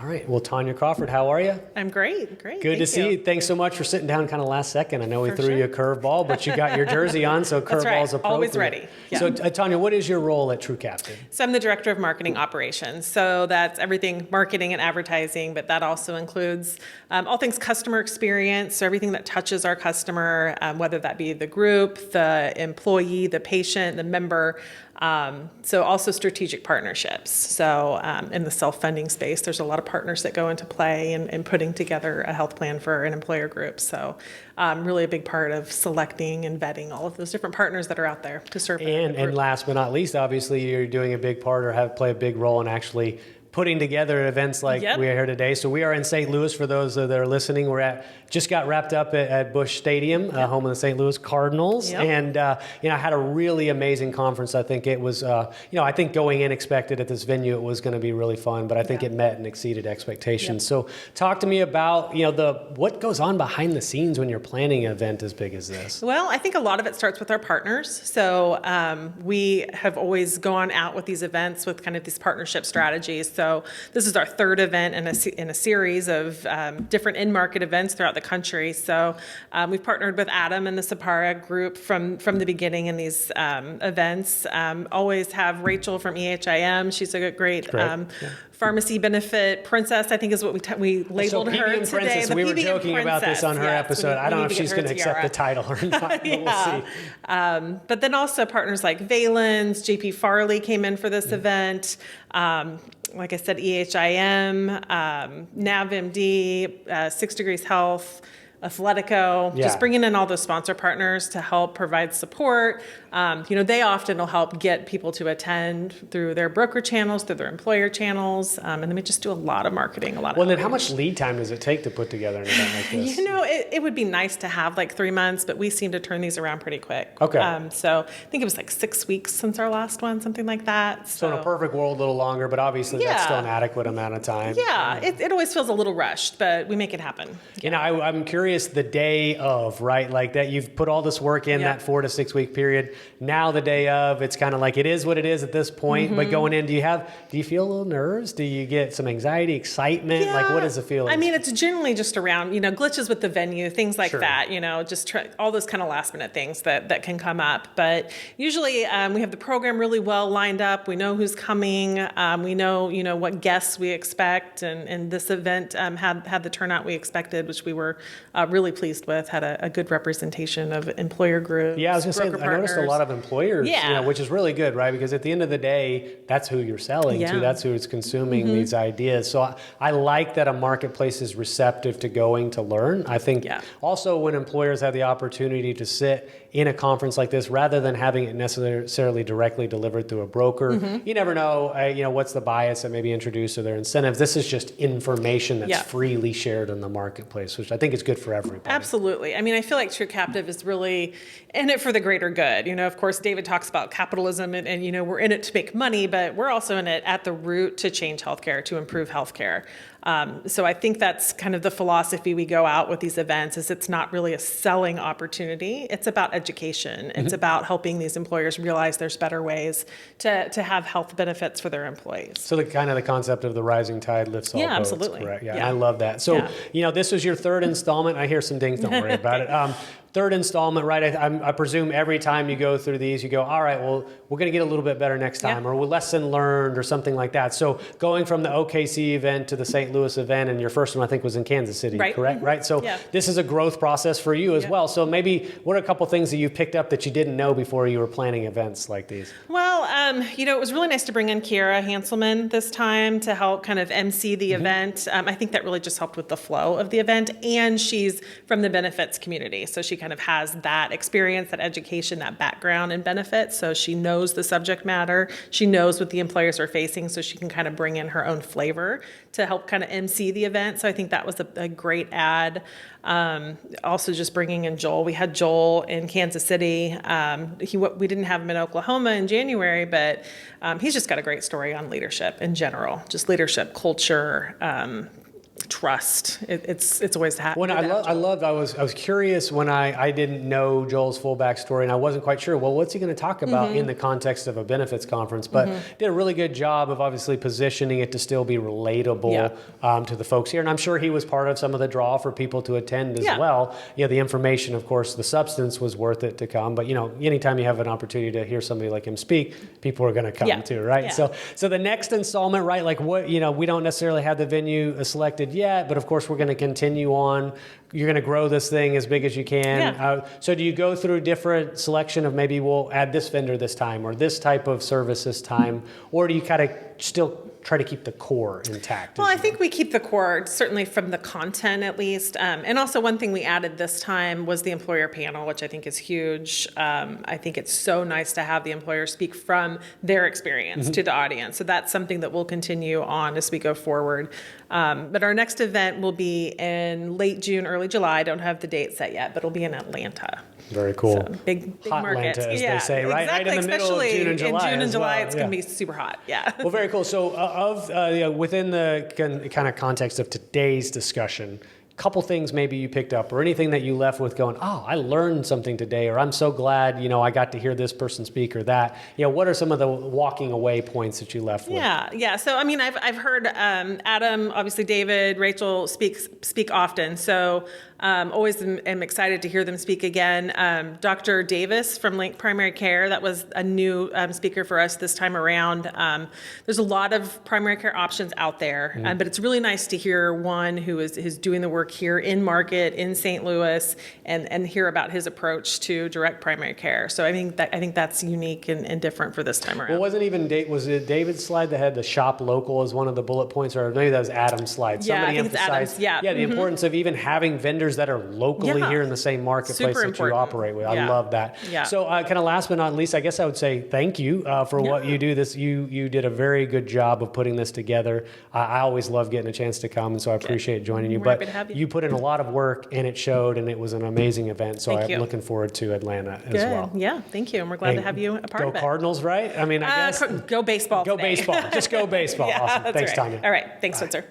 All right. Well, Tonya Crawford, how are you? I'm great. Good to see you. Thanks so much for sitting down kind of last second. I know we threw you a curveball, but you got your jersey on, so curveball's appropriate. Always ready. Yeah. So, Tonya, what is your role at True Captive? So I'm the Director of Marketing Operations. So that's everything marketing and advertising, but that also includes all things customer experience, so everything that touches our customer, whether that be the group, the employee, the patient, the member. So also strategic partnerships. So in the self-funding space, there's a lot of partners that go into play in putting together a health plan for an employer group. So really a big part of selecting and vetting all of those different partners that are out there to serve. And last but not least, obviously, you're doing a big part or play a big role in actually putting together events like we are here today. So we are in St. Louis. For those that are listening, just got wrapped up at Busch Stadium, home of the St. Louis Cardinals, and had a really amazing conference. I think it was, I think going in expected at this venue it was going to be really fun, but I think it met and exceeded expectations. So talk to me about what goes on behind the scenes when you're planning an event as big as this. Well, I think a lot of it starts with our partners. So we have always gone out with these events with kind of these partnership strategies. So this is our third event in a series of different in-market events throughout the country. So we've partnered with Adam and the Sapara group from the beginning in these events. Always have Rachel from EHIM. She's a great pharmacy benefit princess, I think is what we labeled her today. Princess. We were joking about this on her episode. I don't know if she's going to accept the title or not, but we'll see. But then also partners like Valens, JP Farley came in for this event. Like I said, EHIM, NavMD, 6 Degrees Health, Athletico, just bringing in all those sponsor partners to help provide support. They often will help get people to attend through their broker channels, through their employer channels, and then we just do a lot of marketing, then how much lead time does it take to put together an event like this? It would be nice to have like 3 months, but we seem to turn these around pretty quick. Okay. So I think it was like 6 weeks since our last one, something like that. So in a perfect world, a little longer, but obviously that's still an adequate amount of time. Yeah, it always feels a little rushed, but we make it happen. I'm curious, the day of, right? Like that you've put all this work in that 4 to 6 week period. Now the day of, it's kind of like it is what it is at this point. But going in, do you feel a little nerves? Do you get some anxiety, excitement? Like what is the feeling? I mean, it's generally just around, glitches with the venue, things like that, just all those kind of last minute things that can come up. But usually we have the program really well lined up. We know who's coming. We know, what guests we expect. And this event had the turnout we expected, which we were really pleased with, had a good representation of employer groups. Yeah, I was going to say, I noticed a lot of employers, which is really good, right? Because at the end of the day, that's who you're selling to. That's who is consuming these ideas. So I like that a marketplace is receptive to going to learn. I think also when employers have the opportunity to sit in a conference like this, rather than having it necessarily directly delivered through a broker, you never know, what's the bias that may be introduced or their incentives. This is just information that's freely shared in the marketplace, which I think is good for everybody. Absolutely. I mean, I feel like True Captive is really in it for the greater good. Of course, David talks about capitalism and we're in it to make money, but we're also in it at the root to change healthcare, to improve healthcare. So I think that's kind of the philosophy we go out with these events is it's not really a selling opportunity. It's about education. It's about helping these employers realize there's better ways to have health benefits for their employees. So the concept of the rising tide lifts all boats. Absolutely. Correct. Yeah, I love that. So, this was your third installment. I hear some dings, don't worry about it. Third installment, right? I presume every time you go through these, you go, all right, well, we're going to get a little bit better next time, or lesson learned or something like that. So going from the OKC event to the St. Louis event, and your first one, I think, was in Kansas City, correct? Right. So this is a growth process for you as well. So maybe what are a couple things that you picked up that you didn't know before you were planning events like these? Well, it was really nice to bring in Kiera Hanselman this time to help kind of MC the event. I think that really just helped with the flow of the event, and she's from the benefits community, so she kind of has that experience, that education, that background in benefits. So she knows the subject matter. She knows what the employers are facing, so she can kind of bring in her own flavor to help kind of MC the event. So I think that was a great add. Also just bringing in Joel. We had Joel in Kansas City. We didn't have him in Oklahoma in January, but he's just got a great story on leadership in general, just leadership, culture, trust. It's always happening. I was curious when I didn't know Joel's full backstory, and I wasn't quite sure, well, what's he going to talk about in the context of a benefits conference? But did a really good job of obviously positioning it to still be relatable to the folks here. And I'm sure he was part of some of the draw for people to attend as well. The information, of course, the substance was worth it to come. But, anytime you have an opportunity to hear somebody like him speak, people are going to come too, right? Yeah. So the next installment, right, like what, we don't necessarily have the venue selected yet, but of course we're going to continue on. You're going to grow this thing as big as you can. So do you go through different selection of maybe we'll add this vendor this time or this type of service this time, or do you kind of still try to keep the core intact? Well, I think we keep the core, certainly from the content at least. And also one thing we added this time was the employer panel, which I think is huge. I think it's so nice to have the employer speak from their experience to the audience. So that's something that we'll continue on as we go forward. But our next event will be in late June, early July. I don't have the date set yet, but it'll be in Atlanta. Very cool. So big hot market. Atlanta, as they say, right? Exactly. Right in the middle of June and July. In June and July, well. it's going to be super hot. Yeah. Well, very cool. So within the kind of context of today's discussion, a couple things maybe you picked up or anything that you left with going, oh, I learned something today, or I'm so glad, I got to hear this person speak or that. What are some of the walking away points that you left with? Yeah. So, I've heard Adam, obviously David, Rachel speak often. So always am excited to hear them speak again. Dr. Davis from Link Primary Care, that was a new speaker for us this time around. There's a lot of primary care options out there, but it's really nice to hear one who is doing the work here in market in St. Louis and hear about his approach to direct primary care. So I think that's unique and different for this time around. Well, was it David's slide that had the shop local as one of the bullet points, or maybe that was Adam's slide? Somebody emphasized the importance of even having vendors that are locally here in the same marketplace that you operate with. I love that. Yeah. So kind of last but not least, I guess I would say thank you for what you do. You did a very good job of putting this together. I always love getting a chance to come, and so I appreciate joining you. We're happy to have you. You put in a lot of work, and it showed, and it was an amazing event. So I'm looking forward to Atlanta as well. Yeah, thank you. And we're glad to have you a part of it. Go Cardinals, right? I guess. Go baseball. Go today. baseball. Just go baseball. Awesome. Thanks, right. Tonya. All right. Thanks, Spencer.